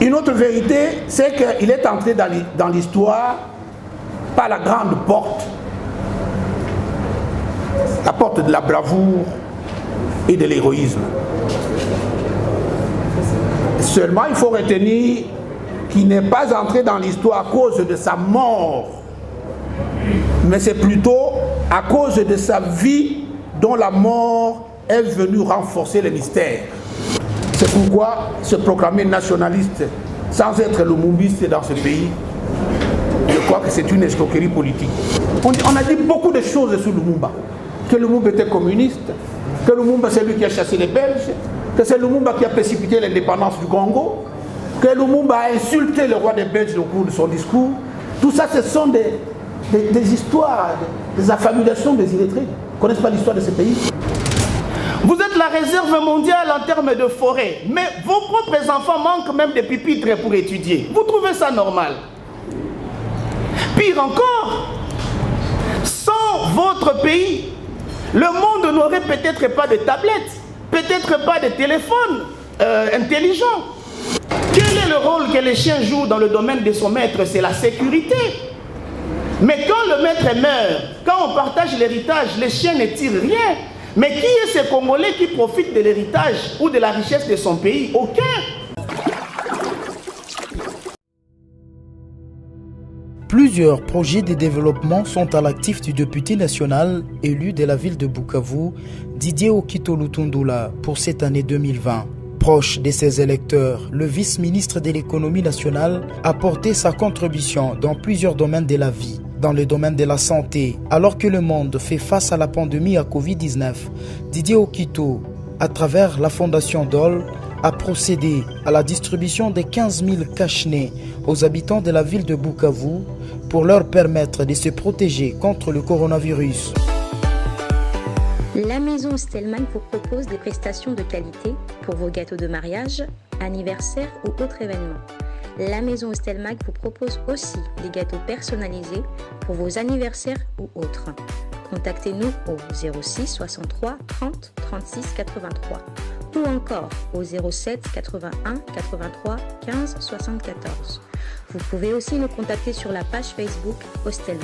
Une autre vérité, c'est qu'il est entré dans l'histoire par la grande porte, la porte de la bravoure et de l'héroïsme. Seulement, il faut retenir qu'il n'est pas entré dans l'histoire à cause de sa mort, mais c'est plutôt à cause de sa vie dont la mort est venue renforcer le mystère. C'est pourquoi se proclamer nationaliste sans être lumumbiste dans ce pays, je crois que c'est une escroquerie politique. On a dit beaucoup de choses sur Lumumba. Que Lumumba était communiste, que Lumumba c'est lui qui a chassé les Belges, que c'est Lumumba qui a précipité l'indépendance du Congo, que Lumumba a insulté le roi des Belges au cours de son discours. Tout ça, ce sont des histoires, des affabulations des illettrés. Ils ne connaissent pas l'histoire de ce pays. Vous êtes la réserve mondiale en termes de forêt, mais vos propres enfants manquent même de pupitres pour étudier. Vous trouvez ça normal? Pire encore, sans votre pays, le monde n'aurait peut-être pas de tablettes, peut-être pas de téléphone intelligent. Quel est le rôle que les chiens jouent dans le domaine de son maître? C'est la sécurité. Mais quand le maître meurt, quand on partage l'héritage, les chiens ne tirent rien. Mais qui est ce Congolais qui profite de l'héritage ou de la richesse de son pays? Aucun. Plusieurs projets de développement sont à l'actif du député national élu de la ville de Bukavu, Didier Okito Lutundula, pour cette année 2020. Proche de ses électeurs, le vice-ministre de l'économie nationale a porté sa contribution dans plusieurs domaines de la vie. Dans le domaine de la santé, alors que le monde fait face à la pandémie à Covid-19, Didier Okito, à travers la fondation Dole, a procédé à la distribution de 15 000 cache-nez aux habitants de la ville de Bukavu pour leur permettre de se protéger contre le coronavirus. La maison Stelman vous propose des prestations de qualité pour vos gâteaux de mariage, anniversaire ou autres événements. La maison Stelmag vous propose aussi des gâteaux personnalisés pour vos anniversaires ou autres. Contactez-nous au 06 63 30 36 83 ou encore au 07 81 83 15 74. Vous pouvez aussi nous contacter sur la page Facebook Hostelmag.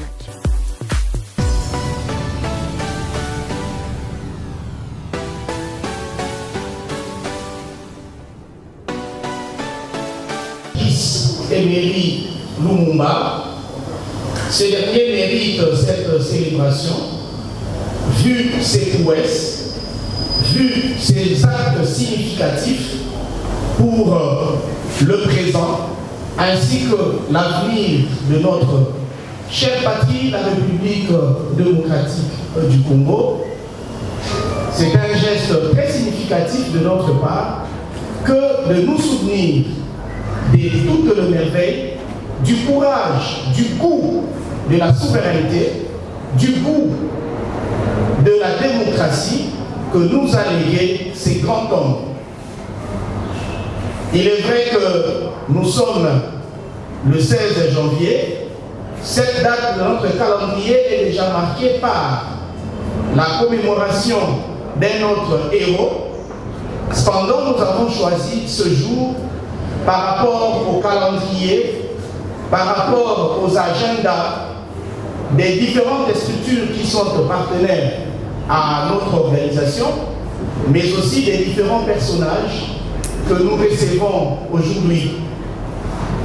Emery Lumumba, ce dernier mérite cette célébration, vu ses prouesses, vu ses actes significatifs pour le présent, ainsi que l'avenir de notre chère patrie, la République démocratique du Congo. C'est un geste très significatif de notre part que de nous souvenir de toutes les merveilles, du courage, du goût de la souveraineté, du goût de la démocratie que nous a légué ces grands hommes. Il est vrai que nous sommes le 16 janvier. Cette date de notre calendrier est déjà marquée par la commémoration d'un autre héros. Cependant, nous avons choisi ce jour par rapport au calendrier, par rapport aux agendas des différentes structures qui sont partenaires à notre organisation, mais aussi des différents personnages que nous recevons aujourd'hui.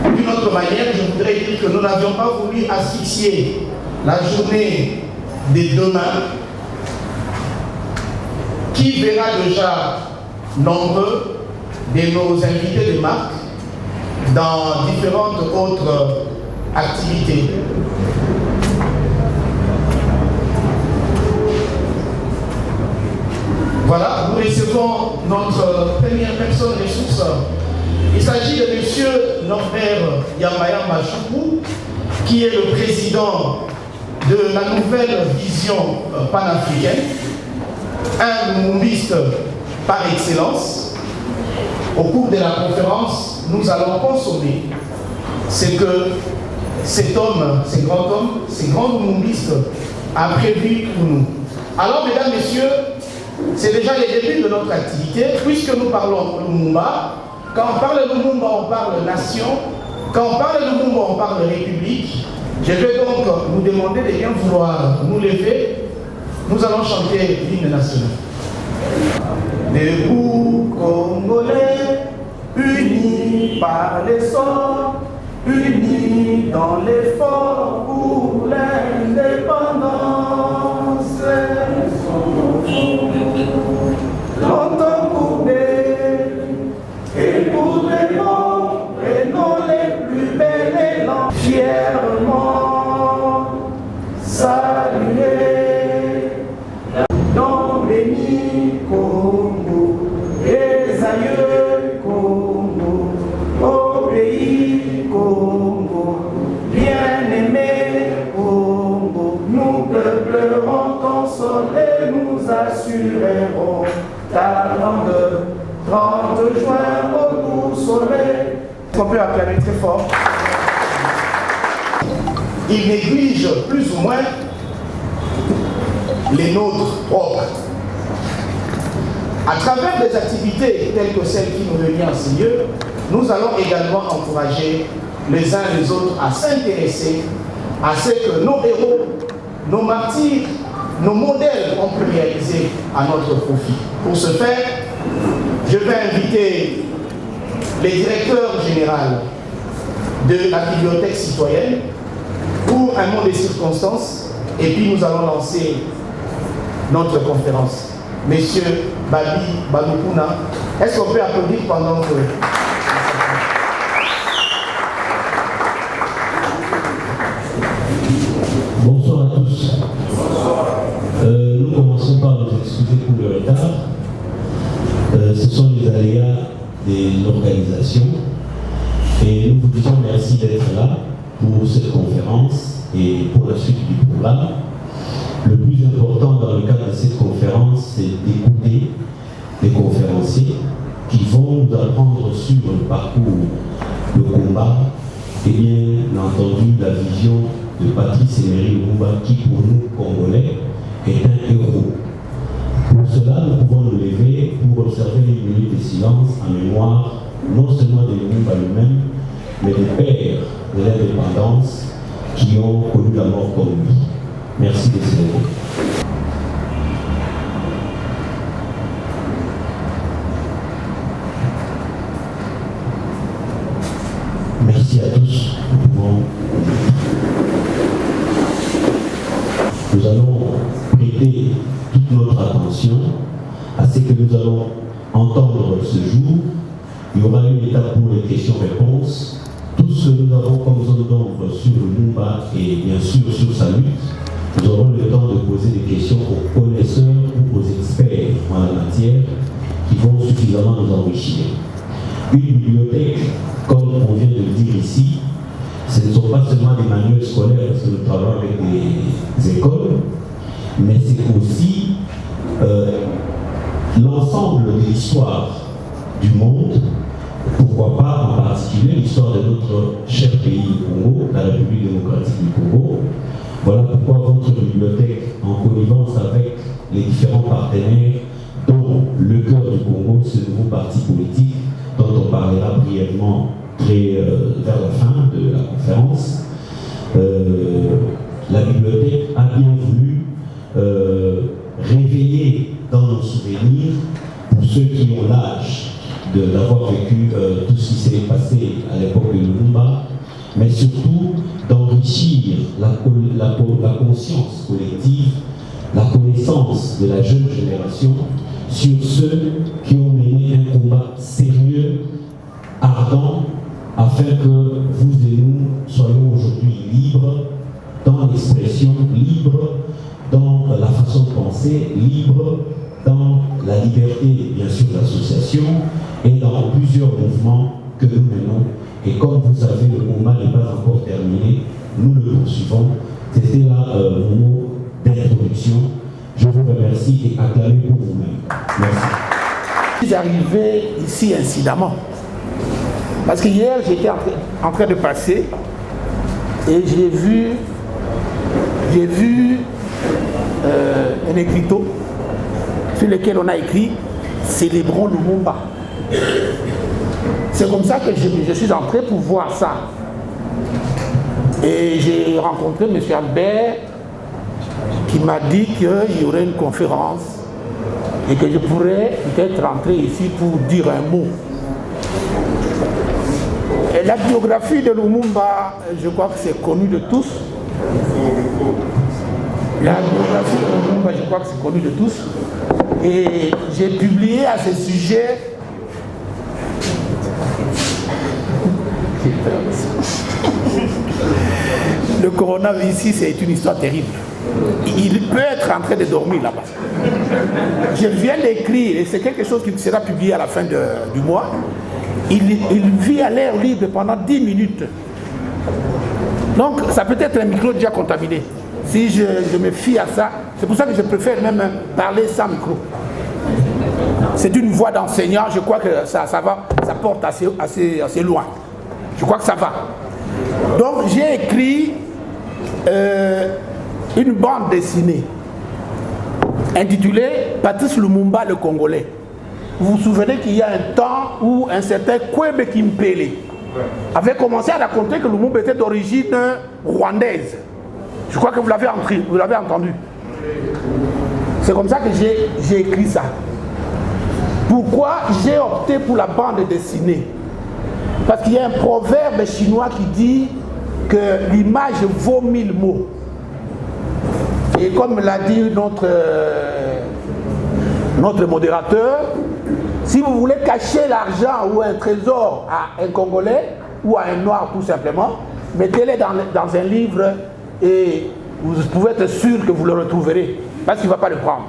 D'une autre manière, je voudrais dire que nous n'avions pas voulu asphyxier la journée de demain, qui verra déjà nombreux de nos invités de marque dans différentes autres activités. Voilà, nous recevons notre première personne ressource. Il s'agit de M. Norbert Yamayama Choukou, qui est le président de la nouvelle vision panafricaine, un lumumbiste par excellence. Au cours de la conférence, nous allons consommer ce que cet homme, ce grand lumumbiste a prévu pour nous. Alors, mesdames, messieurs, c'est déjà le début de notre activité. Puisque nous parlons Lumumba, Quand on parle de Lumumba, on parle nation. Quand on parle de Lumumba, on parle république. Je vais donc vous demander de bien vouloir nous lever. Nous allons chanter l'hymne national. Debout Congolais, unis par les sorts, unis dans l'effort pour l'indépendance. Longtemps courbés, et pour les noms, prenons les plus belles élans, fièrement saluer dans béni Congo, les aïeux Congo, au pays Congo, bien-aimé Congo, nous peuplerons consolés, nous assurerons ta grandeur. 30 juin au doux soleil. On peut acclamer très fort. Il néglige plus ou moins les nôtres propres. À travers des activités telles que celles qui nous réunissent en ce lieu, nous allons également encourager les uns les autres à s'intéresser à ce que nos héros, nos martyrs, nos modèles ont pu réaliser à notre profit. Pour ce faire, je vais inviter les directeurs généraux de la bibliothèque citoyenne pour un mot de circonstances et puis nous allons lancer notre conférence. Monsieur Babi Balukuna, est-ce qu'on peut applaudir pendant que... Bonsoir à tous. Nous commençons par nous excuser pour le retard. Ce sont les aléas de l'organisation et nous vous disons merci d'être là pour cette conférence et pour la suite du programme. Le plus important dans le cadre de cette conférence, c'est d'écouter les conférenciers qui vont nous apprendre sur le parcours, le combat et bien entendu la vision de Patrice Emery Lumumba qui pour nous Congolais est un héros. Pour cela, nous pouvons nous lever pour observer une minute de silence en mémoire non seulement de Lumumba lui-même, mais des pères de l'indépendance qui ont connu la mort comme lui. Merci de se lever. Merci à tous. Nous allons prêter toute notre attention à ce que nous allons entendre ce jour. Il y aura une étape pour les questions-réponses. Tout ce que nous avons comme zone d'ombre sur le Lumumba et bien sûr sur sa lutte, nous aurons le temps de poser des questions aux connaisseurs ou aux experts en la matière qui vont suffisamment nous enrichir. Une bibliothèque, comme on vient de le dire ici, ce ne sont pas seulement des manuels scolaires parce que nous travaillons avec des écoles, mais c'est aussi l'ensemble de l'histoire du monde, pourquoi pas en particulier l'histoire de notre cher pays du Congo, la République démocratique du Congo. Voilà pourquoi votre bibliothèque, en connivence avec les différents partenaires, dont le cœur du Congo, ce nouveau parti politique, dont on parlera brièvement vers la fin de la conférence, la bibliothèque a bien voulu réveiller dans nos souvenirs, pour ceux qui ont l'âge d'avoir vécu tout ce qui s'est passé à l'époque de Lumumba, mais surtout d'enrichir la conscience collective, la connaissance de la jeune génération sur ceux qui ont mené un combat sérieux, ardent, afin que vous et nous soyons aujourd'hui libres dans l'expression, libres dans la façon de penser, libres dans la liberté, bien sûr, d'association et dans plusieurs mouvements que nous menons. Et comme vous savez, le combat n'est pas encore terminé, nous le poursuivons. C'était là mon mot d'introduction. Je vous remercie et acclamez pour vous-même. Merci. Je suis arrivé ici incidemment. Parce que hier, j'étais en train de passer et j'ai vu un écriteau sur lequel on a écrit « Célébrons Lumumba ». C'est comme ça que je suis entré pour voir ça. Et j'ai rencontré M. Albert qui m'a dit qu'il y aurait une conférence et que je pourrais peut-être rentrer ici pour dire un mot. Et la biographie de Lumumba, je crois que c'est connu de tous. La biographie de Lumumba, je crois que c'est connu de tous. Et j'ai publié à ce sujet le coronavirus ici, c'est une histoire terrible. Il peut être en train de dormir là-bas. Je viens d'écrire, et c'est quelque chose qui sera publié à la fin du mois. Il vit à l'air libre pendant 10 minutes. Donc, ça peut être un micro déjà contaminé. Si je me fie à ça, c'est pour ça que je préfère même parler sans micro. C'est une voix d'enseignant, je crois que ça porte assez loin. Je crois que ça va. Donc, j'ai écrit une bande dessinée intitulée Patrice Lumumba le Congolais. Vous vous souvenez qu'il y a un temps où un certain Kwebe Kimpele avait commencé à raconter que Lumumba était d'origine rwandaise. Je crois que vous l'avez entendu. C'est comme ça que j'ai écrit ça. Pourquoi j'ai opté pour la bande dessinée? Parce qu'il y a un proverbe chinois qui dit que l'image vaut 1000 mots. Et comme l'a dit notre modérateur, si vous voulez cacher l'argent ou un trésor à un Congolais ou à un Noir tout simplement, mettez-les dans un livre et vous pouvez être sûr que vous le retrouverez, parce qu'il ne va pas le prendre.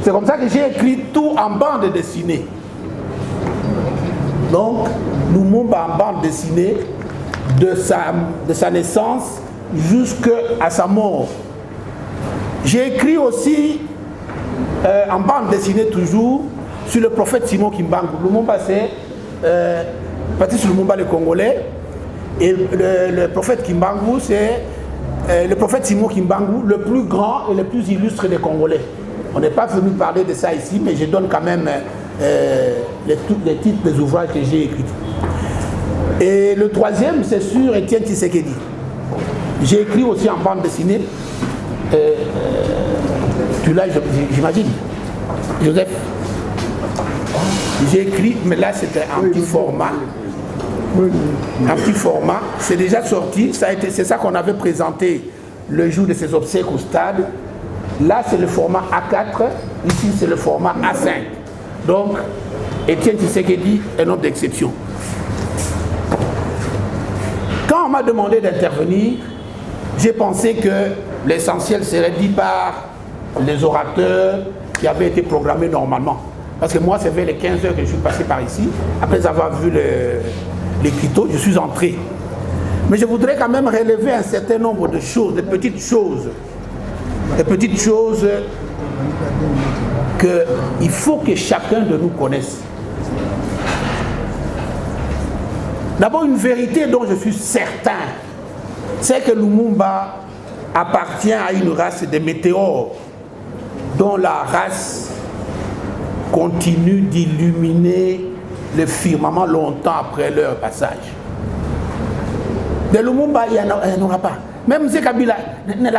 C'est comme ça que j'ai écrit tout en bande dessinée. Donc, Lumumba en bande dessinée de sa naissance jusqu'à sa mort. J'ai écrit aussi en bande dessinée toujours sur le prophète Simon Kimbangu. Lumumba, c'est Patrice Lumumba le Congolais, et le prophète Kimbangu, c'est le prophète Simon Kimbangu, le plus grand et le plus illustre des Congolais. On n'est pas venu parler de ça ici, mais je donne quand même les titres des ouvrages que j'ai écrits. Et le troisième, c'est sur Étienne Tshisekedi. J'ai écrit aussi en bande dessinée. Tu l'as, j'imagine, Joseph. J'ai écrit, mais là c'était un petit format. Un petit format, c'est déjà sorti. C'est ça qu'on avait présenté le jour de ses obsèques au stade. Là c'est le format A4, ici c'est le format A5. Donc, Étienne Tshisekedi est un homme d'exception. Quand on m'a demandé d'intervenir, j'ai pensé que l'essentiel serait dit par les orateurs qui avaient été programmés normalement. Parce que moi, c'est vers les 15 heures que je suis passé par ici. Après avoir vu l'écriteau, je suis entré. Mais je voudrais quand même relever un certain nombre de choses, de petites choses. Des petites choses qu'il faut que chacun de nous connaisse. D'abord, une vérité dont je suis certain, c'est que Lumumba appartient à une race de météores, dont la race continue d'illuminer le firmament longtemps après leur passage. De Lumumba, il n'y en aura pas. Même M. Kabila ne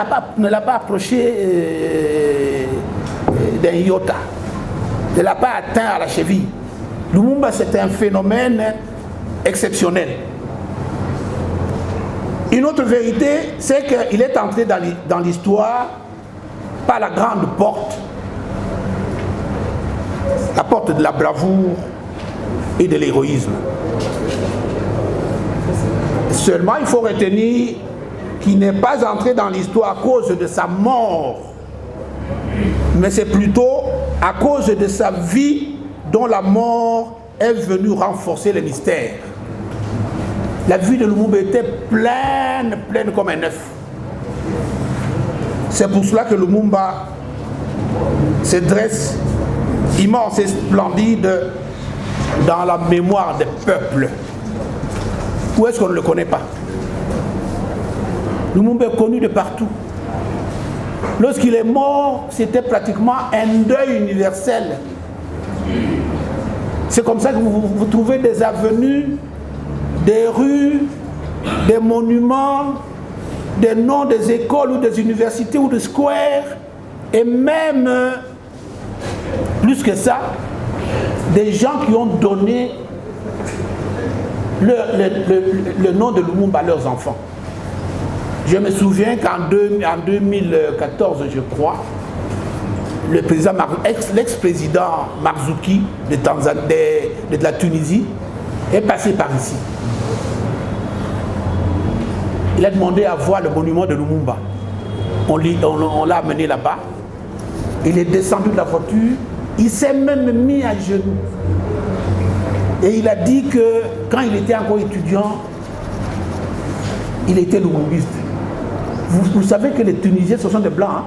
l'a pas approché d'un iota, ne l'a pas atteint à la cheville. Lumumba, c'est un phénomène exceptionnel. Une autre vérité, c'est qu'il est entré dans l'histoire par la grande porte, la porte de la bravoure et de l'héroïsme. Seulement, il faut retenir qu'il n'est pas entré dans l'histoire à cause de sa mort, mais c'est plutôt à cause de sa vie dont la mort est venue renforcer le mystère. La vie de Lumumba était pleine comme un œuf. C'est pour cela que Lumumba se dresse immense et splendide dans la mémoire des peuples. Où est-ce qu'on ne le connaît pas? Lumumba est connu de partout. Lorsqu'il est mort, c'était pratiquement un deuil universel. C'est comme ça que vous trouvez des avenues, des rues, des monuments, des noms des écoles ou des universités ou des squares, et même, plus que ça, des gens qui ont donné le nom de Lumumba à leurs enfants. Je me souviens qu'en 2014, je crois, l'ex-président Marzouki de la Tunisie est passé par ici. Il a demandé à voir le monument de Lumumba. On l'a amené là-bas. Il est descendu de la voiture. Il s'est même mis à genoux. Et il a dit que quand il était encore étudiant, il était lumumbiste. Vous savez que les Tunisiens, ce sont des Blancs. Hein?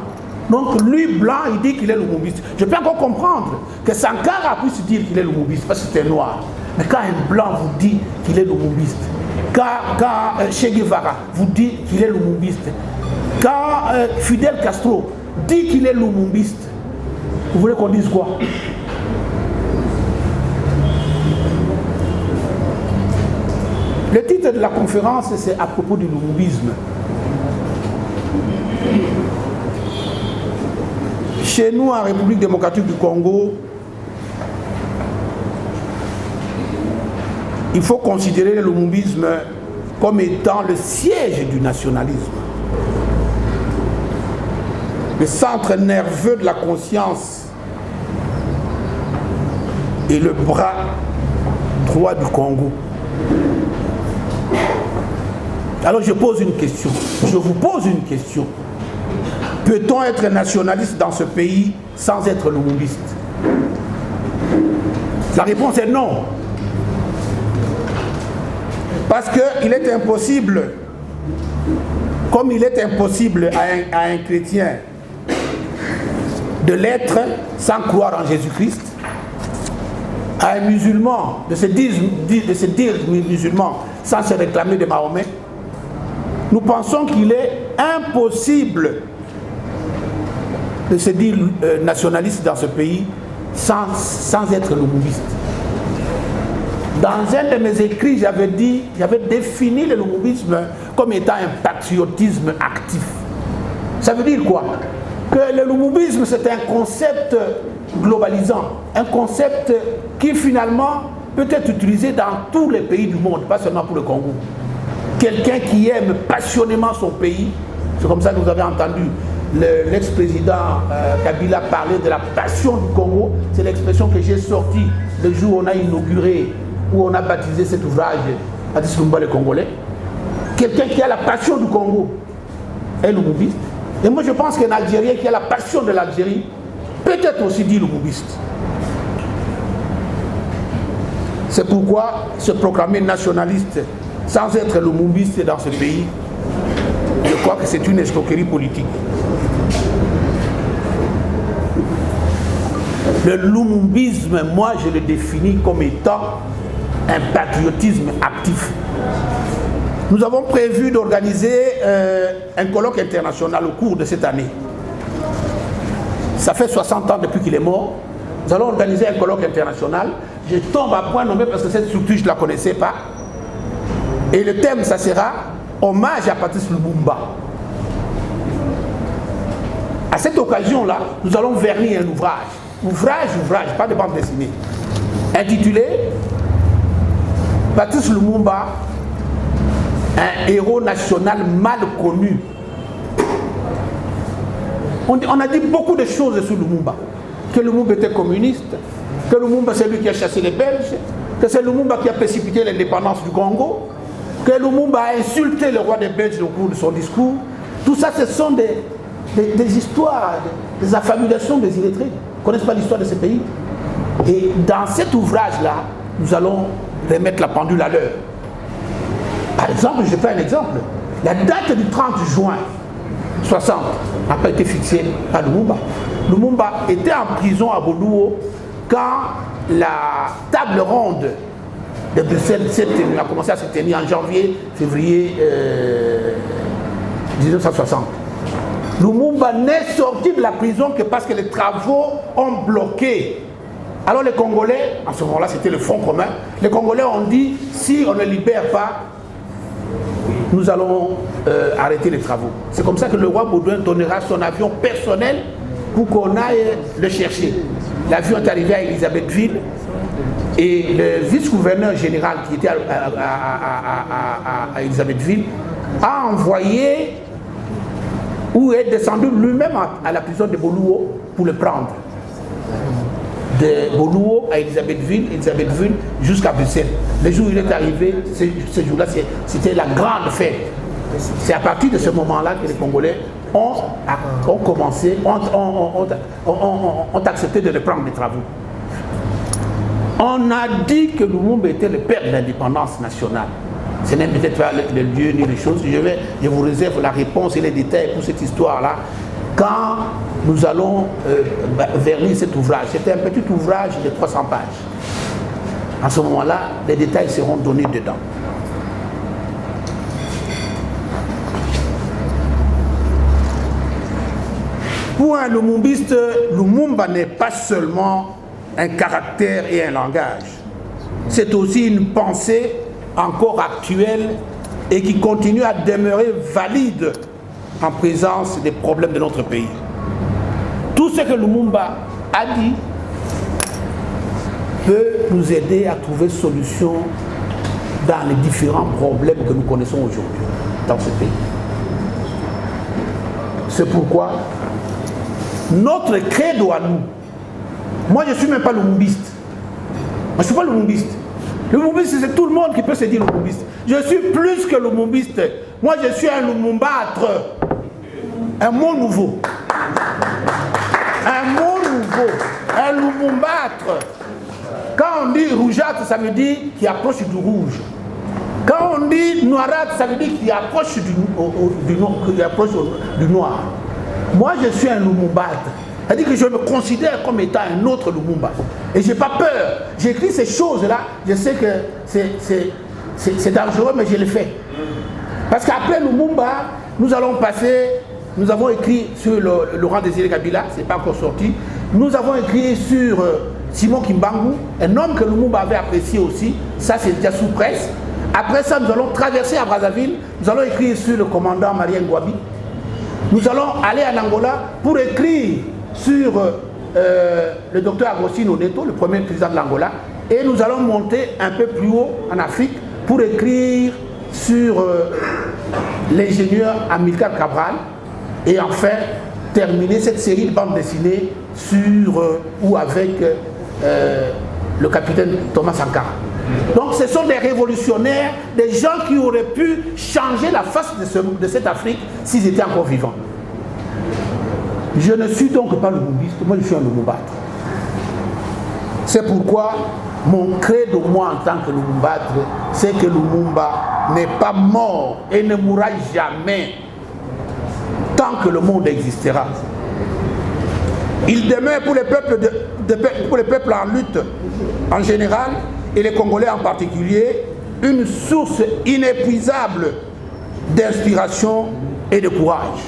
Donc lui, Blanc, il dit qu'il est lumumbiste. Je peux encore comprendre que Sankara puisse dire qu'il est lumumbiste parce que c'était noir. Mais quand un Blanc vous dit qu'il est lumumbiste, quand Che Guevara vous dit qu'il est lumumbiste, quand Fidel Castro dit qu'il est lumumbiste, vous voulez qu'on dise quoi? Le titre de la conférence, c'est à propos du lumumbisme. Chez nous, en République démocratique du Congo, il faut considérer le lumumbisme comme étant le siège du nationalisme. Le centre nerveux de la conscience et le bras droit du Congo. Alors je pose une question, je vous pose une question. Peut-on être nationaliste dans ce pays sans être lumumbiste? La réponse est non. Parce qu'il est impossible, comme il est impossible à un chrétien de l'être sans croire en Jésus-Christ, à un musulman de se dire musulman sans se réclamer de Mahomet, nous pensons qu'il est impossible de se dire nationaliste dans ce pays sans être lumumbiste. Dans un de mes écrits, j'avais défini le lumumbisme comme étant un patriotisme actif. Ça veut dire quoi? Que le lumumbisme, c'est un concept globalisant, un concept qui finalement peut être utilisé dans tous les pays du monde, pas seulement pour le Congo. Quelqu'un qui aime passionnément son pays, c'est comme ça que vous avez entendu l'ex-président Kabila parler de la passion du Congo. C'est l'expression que j'ai sortie le jour où on a inauguré, où on a baptisé cet ouvrage Addis Lumumba le Congolais. Quelqu'un qui a la passion du Congo est lumumbiste. Et moi je pense qu'un Algérien qui a la passion de l'Algérie peut être aussi dit lumumbiste. C'est pourquoi se proclamer nationaliste sans être lumumbiste dans ce pays, je crois que c'est une escroquerie politique. Le lumumbisme, moi je le définis comme étant un patriotisme actif. Nous avons prévu d'organiser un colloque international au cours de cette année. Ça fait 60 ans depuis qu'il est mort. Nous allons organiser un colloque international. Je tombe à point nommé parce que cette structure, je ne la connaissais pas. Et le thème, ça sera hommage à Patrice Lumumba. À cette occasion-là, nous allons vernir un ouvrage, pas de bande dessinée, intitulé Patrice Lumumba, un héros national mal connu. On a dit beaucoup de choses sur Lumumba. Que Lumumba était communiste, que Lumumba c'est lui qui a chassé les Belges, que c'est Lumumba qui a précipité l'indépendance du Congo, que Lumumba a insulté le roi des Belges au cours de son discours. Tout ça, ce sont des histoires, des affabulations des illettrés. Ils ne connaissent pas l'histoire de ce pays. Et dans cet ouvrage-là, nous allons remettre la pendule à l'heure. Par exemple, je fais un exemple. La date du 30 juin 60 n'a pas été fixée à Lumumba. Lumumba était en prison à Bolouo quand la table ronde de Bruxelles a commencé à se tenir en février 1960. Lumumba n'est sorti de la prison que parce que les travaux ont bloqué Alors les Congolais, en ce moment-là c'était le Front commun, les Congolais ont dit si on ne libère pas, nous allons arrêter les travaux. C'est comme ça que le roi Baudouin donnera son avion personnel pour qu'on aille le chercher. L'avion est arrivé à Elisabethville et le vice-gouverneur général qui était à Elisabethville a envoyé ou est descendu lui-même à la prison de Bolouo pour le prendre. De Bolouo à Elisabethville jusqu'à Bruxelles. Le jour où il est arrivé, ce jour-là, c'était la grande fête. C'est à partir de ce moment-là que les Congolais ont commencé, ont accepté de reprendre les travaux. On a dit que Lumumba était le père de l'indépendance nationale. Ce n'est peut-être pas le lieu ni les choses. Je vous réserve la réponse et les détails pour cette histoire-là quand nous allons vernir cet ouvrage. C'était un petit ouvrage de 300 pages. À ce moment-là, les détails seront donnés dedans. Pour un lumumbiste, Lumumba n'est pas seulement un caractère et un langage. C'est aussi une pensée encore actuelle et qui continue à demeurer valide en présence des problèmes de notre pays. Tout ce que Lumumba a dit peut nous aider à trouver solution dans les différents problèmes que nous connaissons aujourd'hui dans ce pays. C'est pourquoi notre credo à nous, moi je ne suis même pas lumumbiste. Moi je ne suis pas lumumbiste. Le lumumbiste, c'est tout le monde qui peut se dire lumumbiste. Je suis plus que lumumbiste. Moi je suis un lumumbâtre. Un mot nouveau. Un mot nouveau. Un lumumbâtre. Quand on dit rougeâtre, ça veut dire qu'il approche du rouge. Quand on dit noirâtre, ça veut dire qu'il approche du noir. Moi, je suis un Lumumbâtre. C'est-à-dire que je me considère comme étant un autre Lumumba. Et je n'ai pas peur. J'écris ces choses-là. Je sais que c'est dangereux, mais je le fais. Parce qu'après Lumumba, nous avons écrit sur Laurent Désiré Kabila, ce n'est pas encore sorti. Nous avons écrit sur Simon Kimbangu, un homme que Lumumba avait apprécié aussi. Ça, c'est déjà sous presse. Après ça, nous allons traverser à Brazzaville. Nous allons écrire sur le commandant Marien Ngouabi. Nous allons aller en Angola pour écrire sur le docteur Agostino Neto, le premier président de l'Angola. Et nous allons monter un peu plus haut en Afrique pour écrire sur l'ingénieur Amilcar Cabral. Et enfin, terminer cette série de bandes dessinées sur ou avec le capitaine Thomas Sankara. Donc ce sont des révolutionnaires, des gens qui auraient pu changer la face de cette Afrique s'ils étaient encore vivants. Je ne suis donc pas lumumbiste, moi je suis un lumumbâtre. C'est pourquoi mon credo, moi en tant que lumumbâtre, c'est que Lumumba n'est pas mort et ne mourra jamais tant que le monde existera. Il demeure pour les peuples en lutte en général et les Congolais en particulier, une source inépuisable d'inspiration et de courage.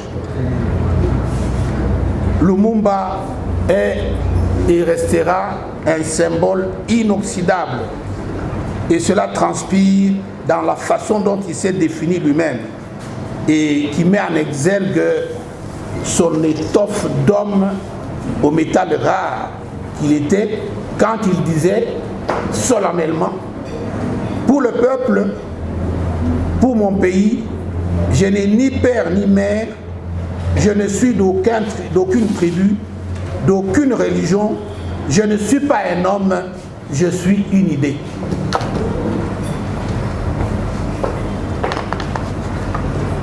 Lumumba est et restera un symbole inoxydable et cela transpire dans la façon dont il s'est défini lui-même et qui met en exergue son étoffe d'homme au métal rare qu'il était quand il disait solennellement: pour le peuple, pour mon pays, je n'ai ni père ni mère, je ne suis d'aucune tribu, d'aucune religion, je ne suis pas un homme, je suis une idée.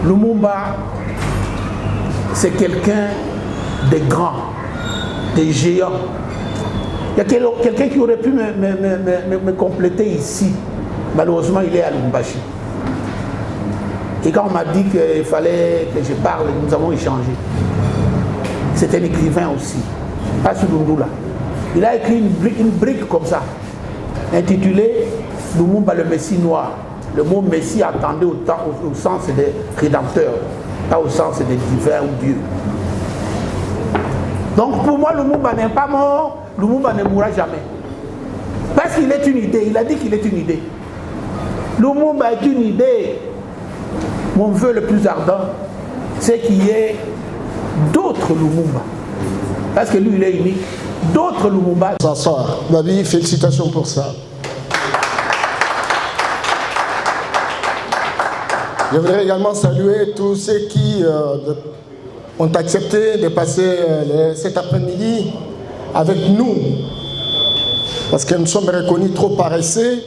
Lumumba, c'est quelqu'un de grand, de géant. Il y a quelqu'un qui aurait pu me compléter ici. Malheureusement, il est à Lubumbashi. Et quand on m'a dit qu'il fallait que je parle, nous avons échangé. C'est un écrivain aussi, pas Sulundula. Il a écrit une brique comme ça, intitulée Lumumba le Messie noir. Le mot Messie attendait au sens des rédempteurs, pas au sens des divins ou Dieu. Donc pour moi, Lumumba n'est pas mort, Lumumba ne mourra jamais. Parce qu'il est une idée, il a dit qu'il est une idée. Lumumba est une idée. Mon vœu le plus ardent, c'est qu'il y ait d'autres Lumumba. Parce que lui, il est unique. D'autres Lumumba. S'asseoir. Babi, félicitations pour ça. Je voudrais également saluer tous ceux qui ont accepté de passer cet après-midi avec nous. Parce que nous sommes reconnus trop paresseux.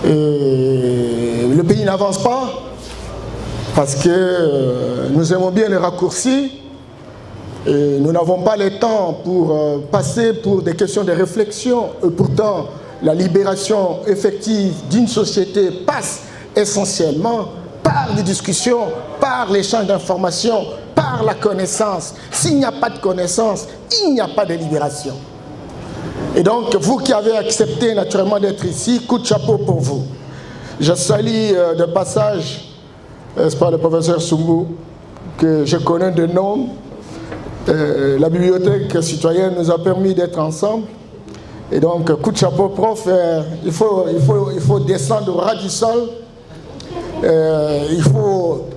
Et le pays n'avance pas. Parce que nous aimons bien les raccourcis. Et nous n'avons pas le temps pour passer pour des questions de réflexion. Et pourtant, la libération effective d'une société passe essentiellement par des discussions, par l'échange d'informations, par la connaissance. S'il n'y a pas de connaissance, il n'y a pas de libération. Et donc, vous qui avez accepté naturellement d'être ici, coup de chapeau pour vous. Je salue de passage, n'est-ce pas, le professeur Sumbu, que je connais de nom. La bibliothèque citoyenne nous a permis d'être ensemble. Et donc, coup de chapeau, prof, il faut descendre au ras du sol. Il faut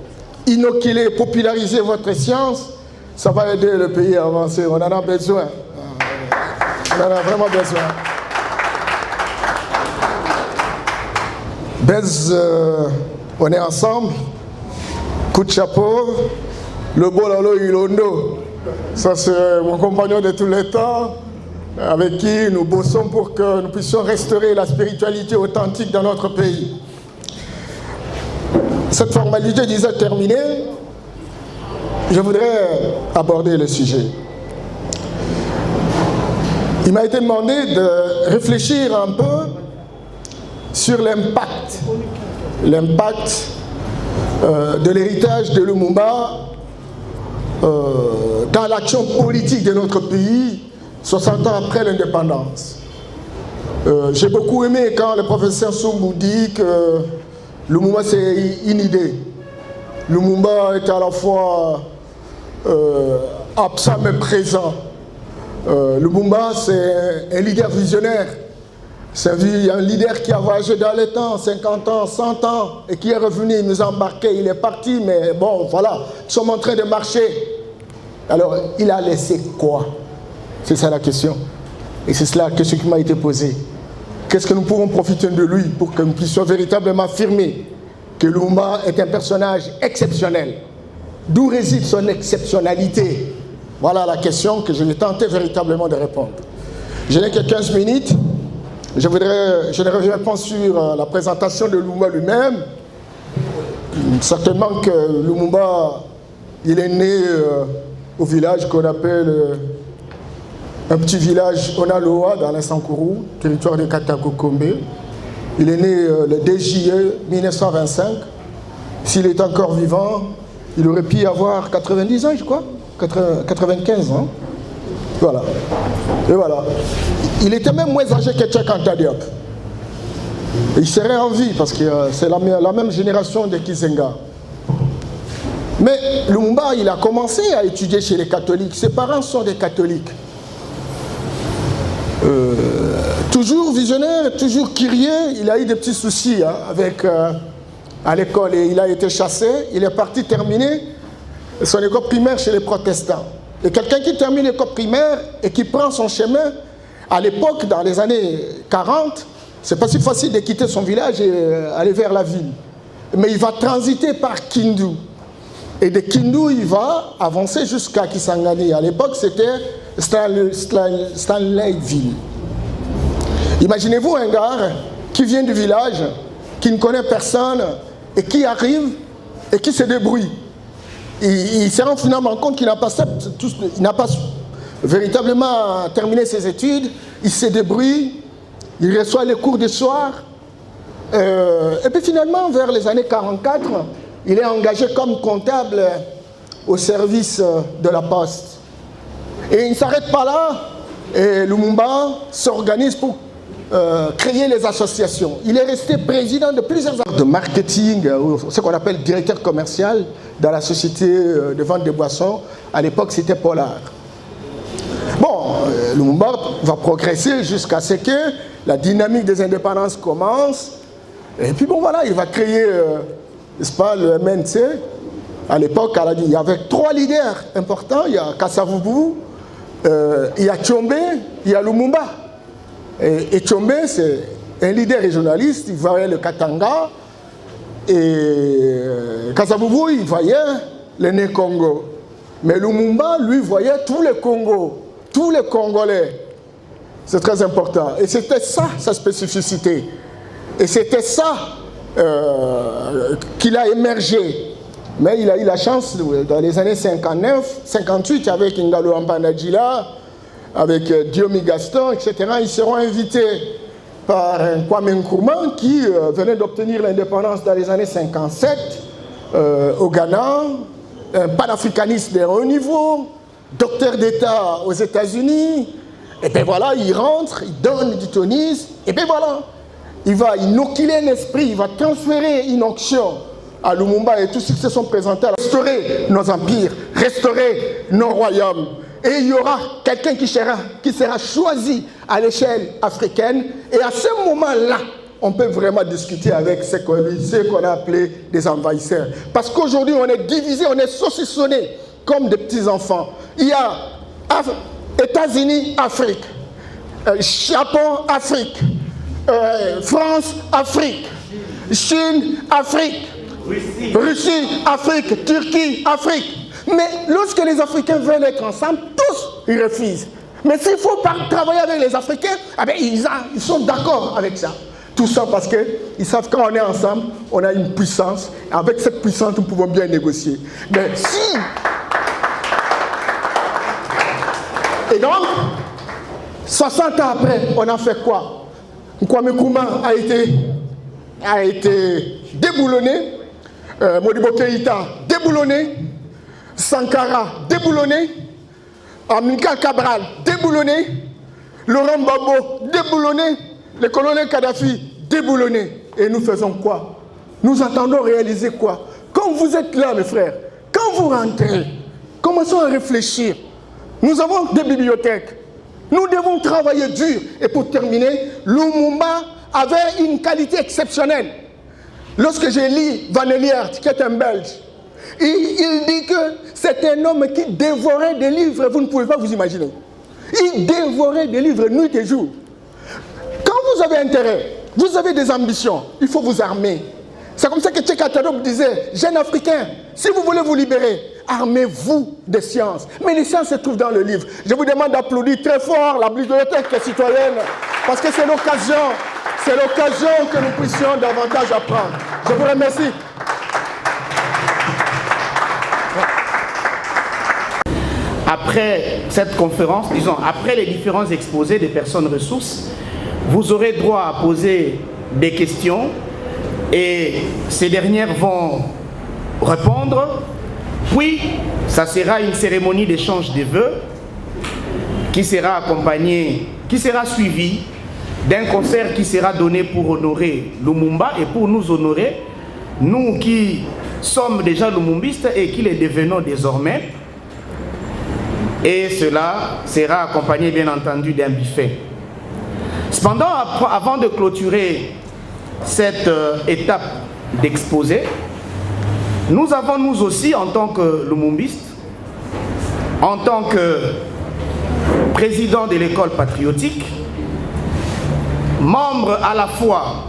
inoculer, populariser votre science. Ça va aider le pays à avancer. On en a besoin. On en a vraiment besoin. Bez, on est ensemble. Coup de chapeau. Le Bolalo Ilondo. Ça, c'est mon compagnon de tous les temps, avec qui nous bossons pour que nous puissions restaurer la spiritualité authentique dans notre pays. Cette formalité déjà terminée, je voudrais aborder le sujet. Il m'a été demandé de réfléchir un peu sur l'impact de l'héritage de Lumumba dans l'action politique de notre pays 60 ans après l'indépendance. J'ai beaucoup aimé quand le professeur Sumbu dit que Lumumba c'est une idée. Lumumba est à la fois absent mais présent. Lumumba c'est un leader visionnaire. C'est un leader qui a voyagé dans le temps, 50 ans, 100 ans, et qui est revenu, il nous a embarqués, il est parti, mais bon, voilà, nous sommes en train de marcher. Alors, il a laissé quoi? C'est ça la question. Et c'est cela la question qui m'a été posée. Qu'est-ce que nous pourrons profiter de lui pour que nous puissions véritablement affirmer que Lumumba est un personnage exceptionnel? D'où réside son exceptionnalité? Voilà la question que je vais tenter véritablement de répondre. Je n'ai que 15 minutes. Je ne reviens pas sur la présentation de Lumumba lui-même. Certainement que Lumumba, il est né au village qu'on appelle un petit village Onaloa dans l'Insankourou, territoire de Katakokombe. Il est né le 2 juillet 1925. S'il est encore vivant, il aurait pu avoir 90 ans, je crois, 95 ans. Voilà. Et voilà. Il était même moins âgé que Cheikh Anta Diop. Il serait en vie parce que c'est la même génération de Kizenga. Mais Lumumba, il a commencé à étudier chez les catholiques. Ses parents sont des catholiques. Toujours visionnaire, toujours curieux. Il a eu des petits soucis à l'école et il a été chassé. Il est parti terminer son école primaire chez les protestants. Et quelqu'un qui termine l'école primaire et qui prend son chemin, à l'époque, dans les années 40, c'est pas si facile de quitter son village et aller vers la ville. Mais il va transiter par Kindu. Et de Kindu, il va avancer jusqu'à Kisangani. À l'époque, c'était Stanleyville. Imaginez-vous un gars qui vient du village, qui ne connaît personne, et qui arrive et qui se débrouille. Il se rend finalement compte qu'il n'a pas véritablement terminé ses études, il se débrouille, il reçoit les cours du soir, et puis finalement, vers les années 44, il est engagé comme comptable au service de la poste. Et il ne s'arrête pas là, et Lumumba s'organise pour créer les associations. Il est resté président de plusieurs de marketing, ce qu'on appelle directeur commercial dans la société de vente de boissons. À l'époque, c'était Polar. Bon, Lumumba va progresser jusqu'à ce que la dynamique des indépendances commence. Et puis bon, voilà, il va créer, n'est-ce pas, le MNC. À l'époque, il y avait 3 leaders importants. Il y a Kasavubu, il y a Tshombe, il y a Lumumba. Et Tshombe, c'est un leader régionaliste. Il voyait le Katanga. Et Kasavubu, il voyait le Né-Congo. Mais Lumumba, lui, voyait tous les Congos, tous les Congolais. C'est très important. Et c'était ça, sa spécificité. Et c'était ça qu'il a émergé. Mais il a eu la chance, dans les années 59, 58, avec Ngalo Ampanadjila, avec Diomi Gaston, etc., ils seront invités par Kwame Nkrumah qui venait d'obtenir l'indépendance dans les années 57 au Ghana, un panafricaniste de haut niveau, docteur d'État aux États-Unis. Et bien voilà, il rentre, il donne du tonisme, et bien voilà, il va inoculer l'esprit, il va transférer une onction à Lumumba et tous ceux qui se sont présentés à restaurer nos empires, restaurer nos royaumes. Et il y aura quelqu'un qui sera choisi à l'échelle africaine. Et à ce moment-là, on peut vraiment discuter avec ceux qu'on a appelés des envahisseurs. Parce qu'aujourd'hui, on est divisé, on est saucissonnés comme des petits-enfants. Il y a États-Unis, Afrique. Japon, Afrique. France, Afrique. Chine, Afrique. Russie, Afrique. Turquie, Afrique. Mais lorsque les Africains veulent être ensemble, tous, ils refusent. Mais s'il faut travailler avec les Africains, eh bien, ils sont d'accord avec ça. Tout ça parce qu'ils savent que quand on est ensemble, on a une puissance. Avec cette puissance, nous pouvons bien négocier. Mais si... Et donc, 60 ans après, on a fait quoi? Kwame Nkrumah a été déboulonné. Modibo Keïta déboulonné. Sankara déboulonné. Amilcar Cabral déboulonné. Laurent Gbagbo déboulonné. Le colonel Kadhafi déboulonné. Et nous faisons quoi? Nous entendons réaliser quoi? Quand vous êtes là, mes frères, quand vous rentrez, commençons à réfléchir. Nous avons des bibliothèques. Nous devons travailler dur. Et pour terminer, Lumumba avait une qualité exceptionnelle. Lorsque j'ai lu Van Liert, qui est un Belge, il dit que c'est un homme qui dévorait des livres, vous ne pouvez pas vous imaginer. Il dévorait des livres nuit et jour. Quand vous avez intérêt, vous avez des ambitions, il faut vous armer. C'est comme ça que Tcheka Tadop disait, jeunes Africains, si vous voulez vous libérer, armez-vous des sciences. Mais les sciences se trouvent dans le livre. Je vous demande d'applaudir très fort la bibliothèque citoyenne, parce que c'est l'occasion que nous puissions davantage apprendre. Je vous remercie. Après cette conférence, disons, après les différents exposés des personnes ressources, vous aurez droit à poser des questions et ces dernières vont répondre. Puis, ça sera une cérémonie d'échange des vœux qui sera accompagnée, qui sera suivie d'un concert qui sera donné pour honorer Lumumba et pour nous honorer, nous qui sommes déjà lumumbistes et qui les devenons désormais. Et cela sera accompagné bien entendu d'un buffet. Cependant, avant de clôturer cette étape d'exposé, nous avons nous aussi en tant que lumumbistes, en tant que président de l'école patriotique, membre à la fois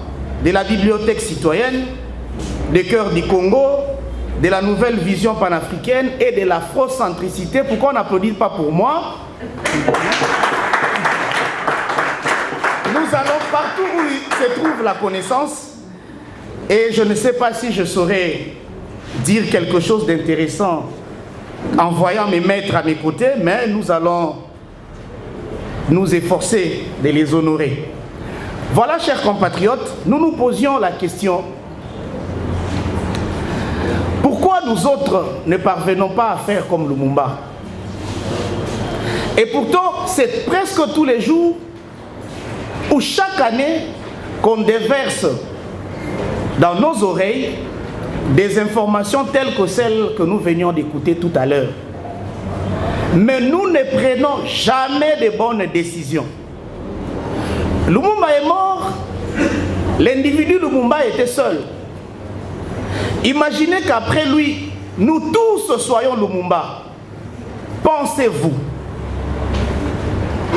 de la bibliothèque citoyenne, des Cœurs du Congo, de la nouvelle vision panafricaine et de l'afrocentricité. Pourquoi on n'applaudit pas pour moi? Nous allons partout où se trouve la connaissance et je ne sais pas si je saurais dire quelque chose d'intéressant en voyant mes maîtres à mes côtés, mais nous allons nous efforcer de les honorer. Voilà, chers compatriotes, nous nous posions la question: pourquoi nous autres ne parvenons pas à faire comme Lumumba? Et pourtant, c'est presque tous les jours où chaque année qu'on déverse dans nos oreilles des informations telles que celles que nous venions d'écouter tout à l'heure. Mais nous ne prenons jamais de bonnes décisions. Lumumba est mort, l'individu Lumumba était seul. Imaginez qu'après lui, nous tous soyons Lumumba. Pensez-vous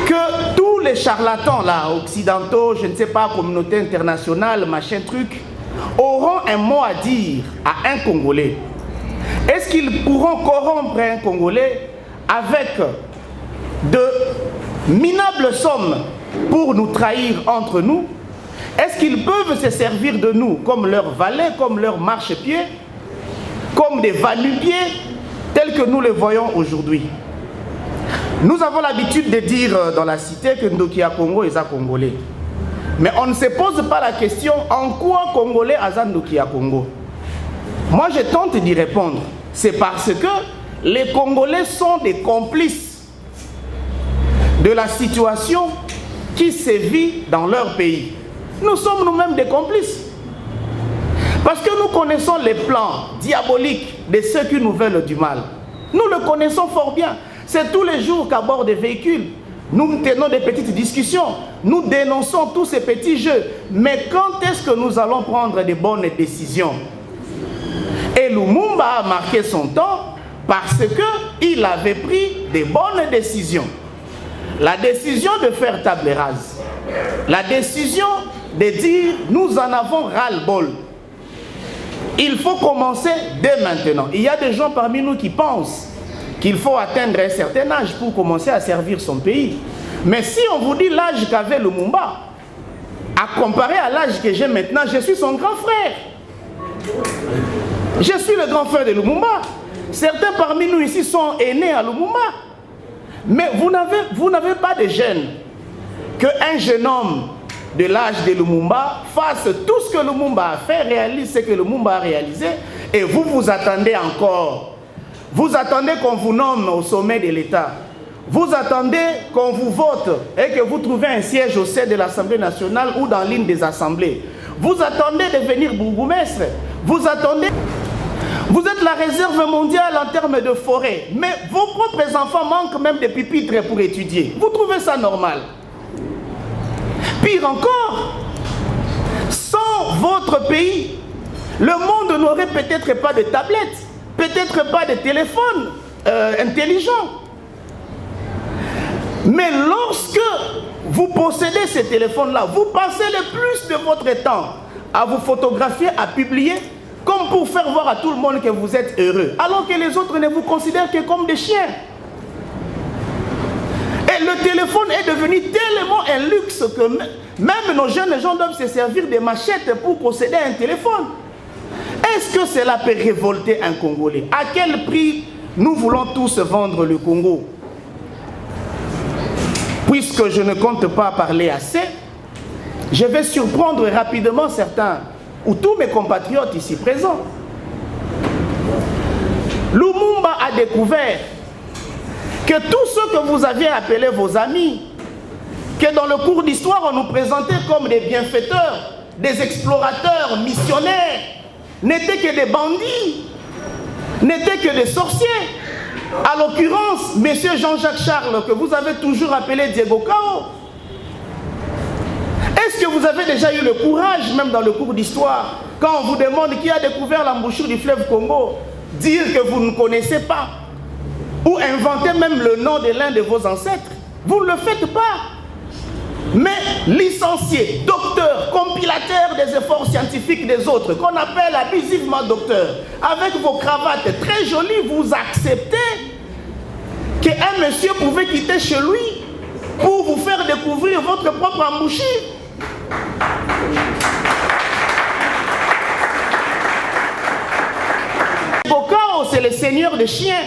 que tous les charlatans là, occidentaux, je ne sais pas, communauté internationale, machin truc, auront un mot à dire à un Congolais? Est-ce qu'ils pourront corrompre un Congolais avec de minables sommes pour nous trahir entre nous? Est-ce qu'ils peuvent se servir de nous comme leurs valets, comme leurs marchepieds, comme des va-nu-pieds, tels que nous les voyons aujourd'hui? Nous avons l'habitude de dire dans la cité que Ndokia Congo est un Congolais. Mais on ne se pose pas la question en quoi Congolais est un Ndokia Congo. Moi je tente d'y répondre. C'est parce que les Congolais sont des complices de la situation qui sévit dans leur pays. Nous sommes nous-mêmes des complices. Parce que nous connaissons les plans diaboliques de ceux qui nous veulent du mal. Nous le connaissons fort bien. C'est tous les jours qu'à bord des véhicules, nous tenons des petites discussions. Nous dénonçons tous ces petits jeux. Mais quand est-ce que nous allons prendre des bonnes décisions? Et Lumumba a marqué son temps parce qu'il avait pris des bonnes décisions. La décision de faire table rase. La décision de dire nous en avons ras-le-bol. Il faut commencer dès maintenant. Il y a des gens parmi nous qui pensent qu'il faut atteindre un certain âge pour commencer à servir son pays. Mais si on vous dit l'âge qu'avait Lumumba, à comparer à l'âge que j'ai maintenant, je suis son grand frère. Je suis le grand frère de Lumumba. Certains parmi nous ici sont aînés à Lumumba. Mais vous n'avez pas de gêne qu'un jeune homme de l'âge de Lumumba fasse tout ce que Lumumba a fait, réalise ce que Lumumba a réalisé, et vous vous attendez encore. Vous attendez qu'on vous nomme au sommet de l'État. Vous attendez qu'on vous vote et que vous trouvez un siège au sein de l'Assemblée nationale ou dans l'une des assemblées. Vous attendez de devenir bourgmestre. Vous attendez... Vous êtes la réserve mondiale en termes de forêt. Mais vos propres enfants manquent même de pupitres pour étudier. Vous trouvez ça normal? Pire encore, sans votre pays, le monde n'aurait peut-être pas de tablettes, peut-être pas de téléphone intelligent. Mais lorsque vous possédez ces téléphones-là, vous passez le plus de votre temps à vous photographier, à publier, comme pour faire voir à tout le monde que vous êtes heureux, alors que les autres ne vous considèrent que comme des chiens. Et le téléphone est devenu tellement un luxe que même nos jeunes gens doivent se servir des machettes pour posséder un téléphone. Est-ce que cela peut révolter un Congolais? À quel prix nous voulons tous vendre le Congo? Puisque je ne compte pas parler assez, je vais surprendre rapidement certains ou tous mes compatriotes ici présents. Lumumba a découvert que tous ceux que vous aviez appelés vos amis, que dans le cours d'histoire on nous présentait comme des bienfaiteurs, des explorateurs, missionnaires, n'étaient que des bandits, n'étaient que des sorciers. À l'occurrence, M. Jean-Jacques Charles, que vous avez toujours appelé Diego Cao. Est-ce que vous avez déjà eu le courage, même dans le cours d'histoire, quand on vous demande qui a découvert l'embouchure du fleuve Congo, dire que vous ne connaissez pas, ou inventer même le nom de l'un de vos ancêtres? Vous ne le faites pas. Mais licenciés, docteurs, compilateurs des efforts scientifiques des autres, qu'on appelle abusivement docteurs, avec vos cravates très jolies, vous acceptez qu'un monsieur pouvait quitter chez lui pour vous faire découvrir votre propre embouchure? Bokao, c'est le seigneur des chiens.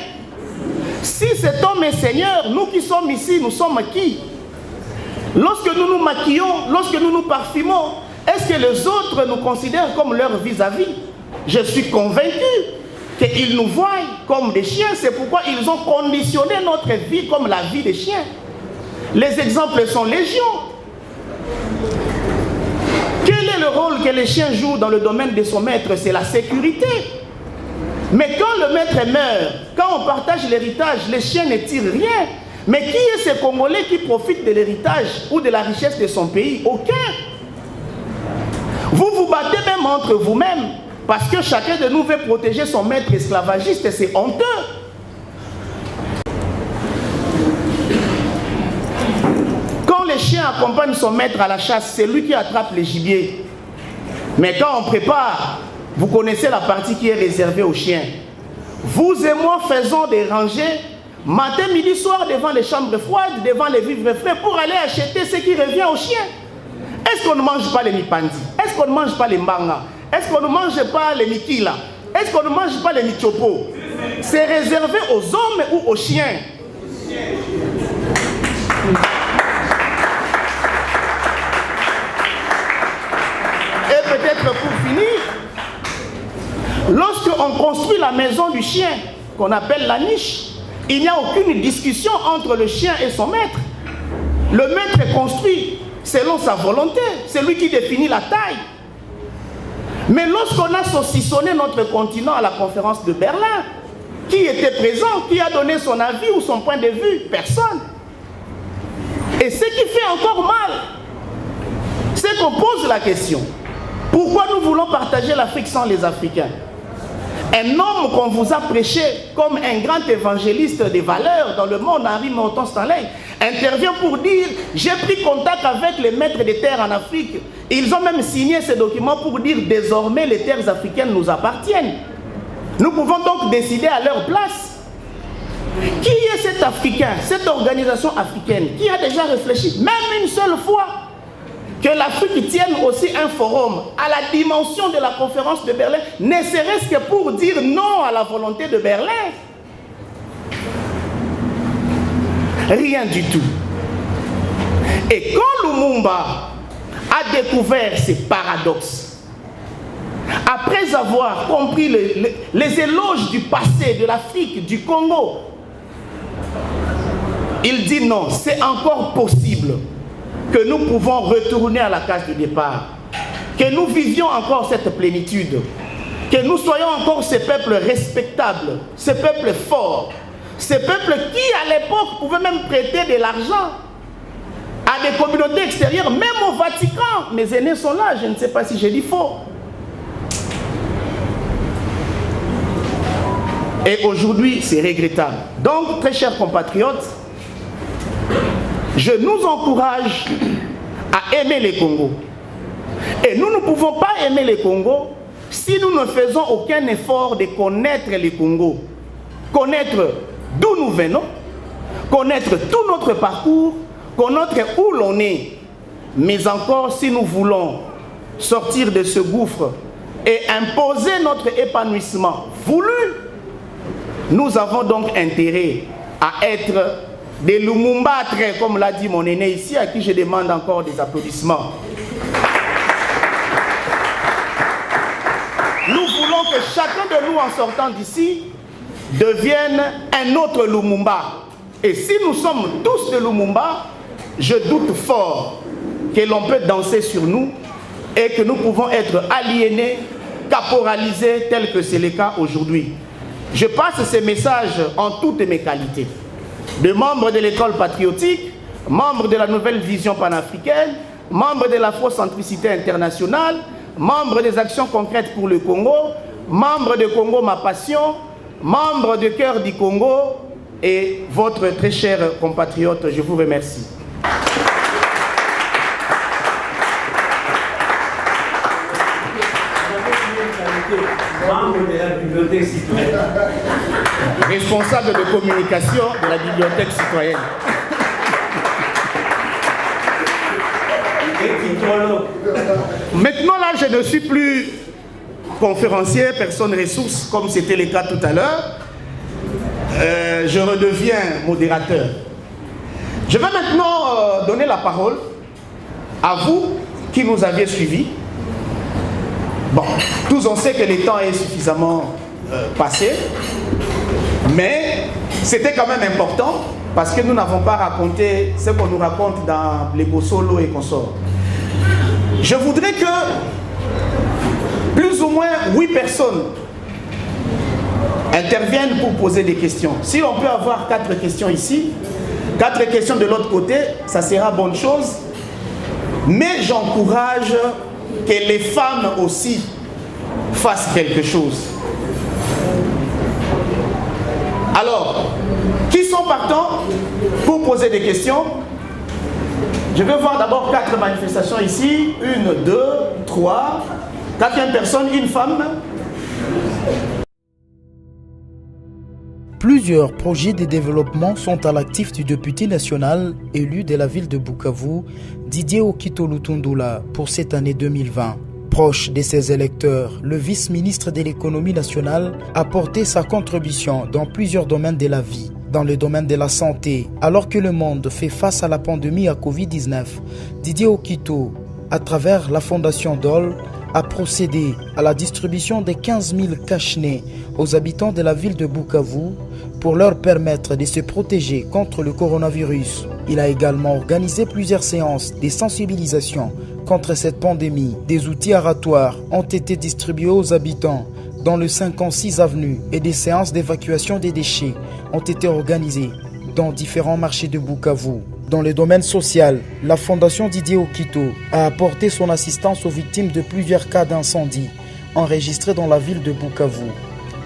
Si cet homme est seigneur, nous qui sommes ici, nous sommes qui? Lorsque nous nous maquillons, lorsque nous nous parfumons, est-ce que les autres nous considèrent comme leur vis-à-vis? Je suis convaincu qu'ils nous voient comme des chiens. C'est pourquoi ils ont conditionné notre vie comme la vie des chiens. Les exemples sont légion. Quel est le rôle que les chiens jouent dans le domaine de son maître? C'est la sécurité. Mais quand le maître meurt, quand on partage l'héritage, les chiens ne tirent rien. Mais qui est ce Congolais qui profite de l'héritage ou de la richesse de son pays? Aucun. Vous vous battez même entre vous-même parce que chacun de nous veut protéger son maître esclavagiste et c'est honteux. Quand les chiens accompagnent son maître à la chasse, c'est lui qui attrape les gibiers. Mais quand on prépare, vous connaissez la partie qui est réservée aux chiens. Vous et moi faisons des rangées matin, midi, soir devant les chambres froides, devant les vivres frais pour aller acheter ce qui revient aux chiens. Est-ce qu'on ne mange pas les mipandi? Est-ce qu'on ne mange pas les mbanga? Est-ce qu'on ne mange pas les mikila? Est-ce qu'on ne mange pas les michopo? C'est réservé aux hommes ou aux chiens. Et peut-être pour finir, lorsqu'on construit la maison du chien, qu'on appelle la niche, il n'y a aucune discussion entre le chien et son maître. Le maître construit selon sa volonté, c'est lui qui définit la taille. Mais lorsqu'on a saucissonné notre continent à la conférence de Berlin, qui était présent, qui a donné son avis ou son point de vue? Personne. Et ce qui fait encore mal, c'est qu'on pose la question. Pourquoi nous voulons partager l'Afrique sans les Africains? Un homme qu'on vous a prêché comme un grand évangéliste des valeurs dans le monde, Henri Morton Stanley, intervient pour dire « J'ai pris contact avec les maîtres des terres en Afrique. » Ils ont même signé ces documents pour dire « Désormais, les terres africaines nous appartiennent. » Nous pouvons donc décider à leur place. Qui est cet Africain, cette organisation africaine, qui a déjà réfléchi, même une seule fois, que l'Afrique tienne aussi un forum à la dimension de la conférence de Berlin, ne serait-ce que pour dire non à la volonté de Berlin? Rien du tout. Et quand Lumumba a découvert ces paradoxes, après avoir compris les éloges du passé, de l'Afrique, du Congo, il dit non, c'est encore possible que nous pouvons retourner à la case de départ, que nous vivions encore cette plénitude, que nous soyons encore ces peuples respectables, ces peuples forts, ces peuples qui à l'époque pouvaient même prêter de l'argent à des communautés extérieures, même au Vatican. Mes aînés sont là, je ne sais pas si j'ai dit faux. Et aujourd'hui, c'est regrettable. Donc, très chers compatriotes, je nous encourage à aimer les Congos. Et nous ne pouvons pas aimer les Congos si nous ne faisons aucun effort de connaître les Congos. Connaître d'où nous venons, connaître tout notre parcours, connaître où l'on est. Mais encore, si nous voulons sortir de ce gouffre et imposer notre épanouissement voulu, nous avons donc intérêt à être des Lumumbatres, comme l'a dit mon aîné ici, à qui je demande encore des applaudissements. Nous voulons que chacun de nous, en sortant d'ici, devienne un autre Lumumba. Et si nous sommes tous de Lumumba, je doute fort que l'on peut danser sur nous et que nous pouvons être aliénés, caporalisés, tel que c'est le cas aujourd'hui. Je passe ces messages en toutes mes qualités. De membre de l'école patriotique, membre de la nouvelle vision panafricaine, membre de l'afrocentricité internationale, membre des actions concrètes pour le Congo, membre de Congo Ma Passion, membre de Cœur du Congo et votre très cher compatriote, je vous remercie. Membre de la bibliothèque citoyenne. Responsable de communication de la bibliothèque citoyenne. Maintenant là, je ne suis plus conférencier, personne ressource, comme c'était le cas tout à l'heure. Je redeviens modérateur. Je vais maintenant donner la parole à vous qui nous aviez suivis. Bon, tous on sait que le temps est suffisamment passé, mais c'était quand même important parce que nous n'avons pas raconté ce qu'on nous raconte dans les Bossolo et consorts. Je voudrais que plus ou moins 8 personnes interviennent pour poser des questions. Si on peut avoir 4 questions ici, 4 questions de l'autre côté, ça sera bonne chose. Mais j'encourage que les femmes aussi fassent quelque chose. Alors, qui sont partants pour poser des questions? Je veux voir d'abord 4 manifestations ici. 1, 2, 3. 4e personne, une femme. Plusieurs projets de développement sont à l'actif du député national élu de la ville de Bukavu, Didier Okito Lutundula, pour cette année 2020. Proche de ses électeurs, le vice-ministre de l'économie nationale a porté sa contribution dans plusieurs domaines de la vie. Dans le domaine de la santé, alors que le monde fait face à la pandémie à Covid-19, Didier Okito, à travers la fondation DOL, a procédé à la distribution de 15 000 cache-nez aux habitants de la ville de Bukavu pour leur permettre de se protéger contre le coronavirus. Il a également organisé plusieurs séances de sensibilisation contre cette pandémie. Des outils aratoires ont été distribués aux habitants dans le 56 avenue et des séances d'évacuation des déchets ont été organisées dans différents marchés de Bukavu. Dans le domaine social, la fondation Didier Okito a apporté son assistance aux victimes de plusieurs cas d'incendie enregistrés dans la ville de Bukavu.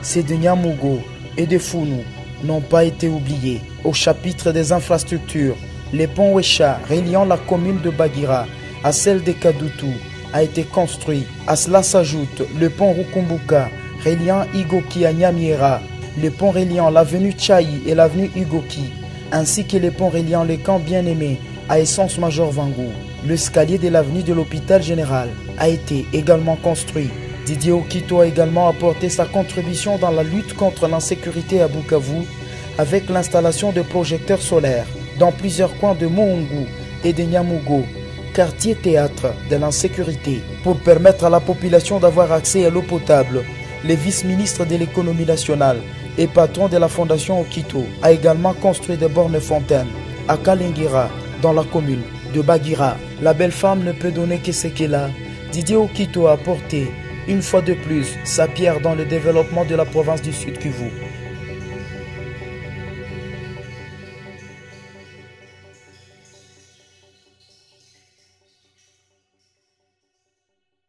Ces de Nyamugo et de Funu n'ont pas été oubliés. Au chapitre des infrastructures, le pont Wesha reliant la commune de Bagira à celle de Kadutu a été construit. À cela s'ajoute le pont Rukumbuka reliant Igoki à Nyamiera, le pont reliant l'avenue Tchaï et l'avenue Igoki, ainsi que le pont reliant le camp Bien-Aimé à Essence Major Vangou. L'escalier de l'avenue de l'hôpital général a été également construit. Didier Okito a également apporté sa contribution dans la lutte contre l'insécurité à Bukavu avec l'installation de projecteurs solaires dans plusieurs coins de Moungu et de Nyamugo, quartier théâtre de l'insécurité, pour permettre à la population d'avoir accès à l'eau potable. Le vice-ministre de l'économie nationale et patron de la fondation Okito a également construit des bornes fontaines à Kalingira, dans la commune de Bagira. La belle femme ne peut donner que ce qu'elle a. Didier Okito a apporté une fois de plus sa pierre dans le développement de la province du Sud Kivu.